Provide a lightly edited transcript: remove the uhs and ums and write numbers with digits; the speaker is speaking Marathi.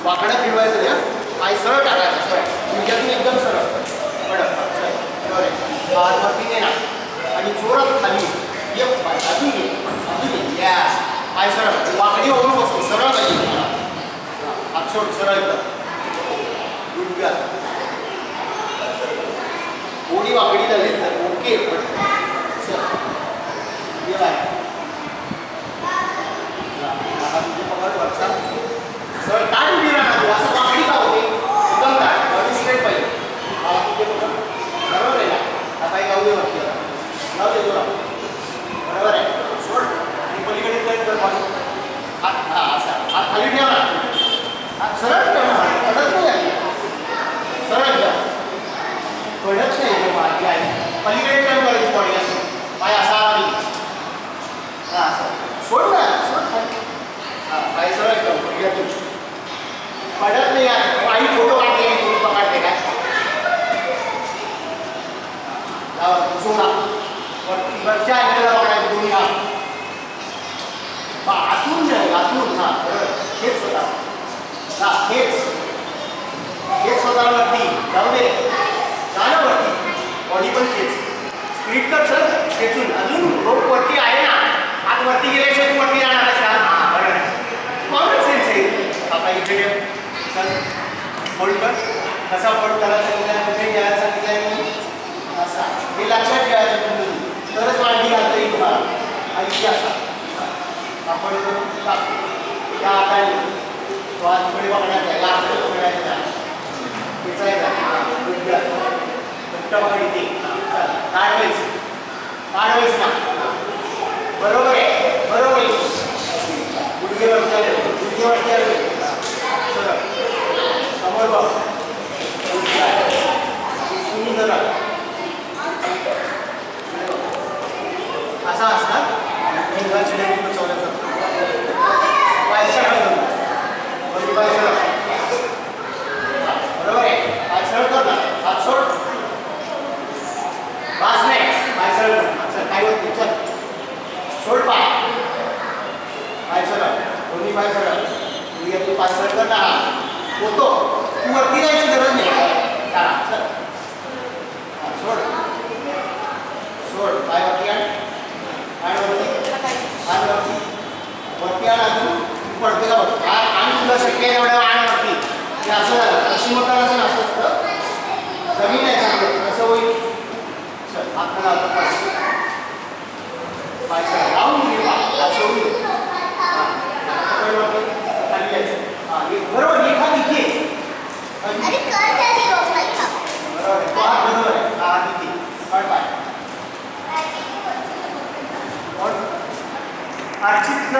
वाकडं फिरवायचं नाही. पाय सरळ टाकायचा, सरळ तुमच्यातून एकदम सरळ कडक. बरोबर आहे. हात वरती नेणार आणि जोरात खाली एक पाय अजून घे, अजून घे. यस, पाय सरळ, वाकडी होऊन बसतो, सरळ पाहिजे तुम्हाला. हात सोड, सरळ एकदम. Good girl. थोडी वाकडी झाली तर ओके. चल ये बाय. पकड वरचा सरळ ताट उभी राहणार. असं वाकडी का होते? एकदम ताट, बॉडी स्ट्रेट पाहिजे. हा तुझे पकड. बरोबर आहे ना? हा पाय गाऊ दे वरती. गाऊ दे जोरात. बरोबर आहे. सोड आणि पलीकडे टर्न कर बॉडी. हात हा असा हात खाली ठेव ना. हात सरळ ठेव ना. पडत नाही आहे. सरळ ठेव. पडत नाही मागे आहे. पलीकडे टर्न करायची बॉडी असं. पाय असा आणि हा असं. सोड ना, सोड खाली. हा पाय सरळ ठेव. पडत नाही आहे. आई फोटो काढते, तुम्ही पकडते काय? सोडा. वरच्या अँगलला पकडायचं दोन्ही हात. आतून नाही, आतून. हा हेच स्वतः. हा हेच हेच स्वतःला वरती जाऊ दे. जाणं वरती. बॉडी पण खेच. स्प्लिट कर सर. खेचून अजून रोप वरती आहे ना. हात वरती गेल्याशिवाय तू वरती जाणार आहेस का? हा बरोबर. कॉमन सेन्स आहे. आता इथे चल होल्ड कर. कसा होल्ड करायचा सांगितलं, कुठे घ्यायला सांगितलं मी. असा हे लक्षात ठेवायचं तुम्ही. तरच माहिती घालता येईल तुम्हाला. आणि असा आपण त्या हाताने तो हात पुढे पकडायचा आहे. हात पकडायचा आहे. ना बरोबर आहे. बरोबर आहे. गुडघेवर समोर बघ. सुंदर असा असतात. पाय सरळ बरोबर आहे. पाय सरळ कर ना. हात सोड. बास नाही. पाय सरळ कर. काय होत नाही. चल सोड पाय. पाय सरळ. दोन्ही पाय सरळ. तू पाय सरळ कर ना. होतो. तू वरती जायची गरज नाही. चला चल. सोड सोड. पाय वरती आण. पाय वरती. हात वरती. वरती आण. अजून पडते का बघ. आणि तुला शक्य आहे एवढ्या आण वरती. हे असं झालं. अशी मोठा असं असं असतं. जमीन आहे चांगलं कसं होईल. चल हात पाय सरळ लावून घे. हात सोडून घे. खाली यायचं. हा बरोबर. हे खाली घे. बरोबर आहे. तो हात बरोबर आहे. हा हात इथे. काढ पाय. अर्चित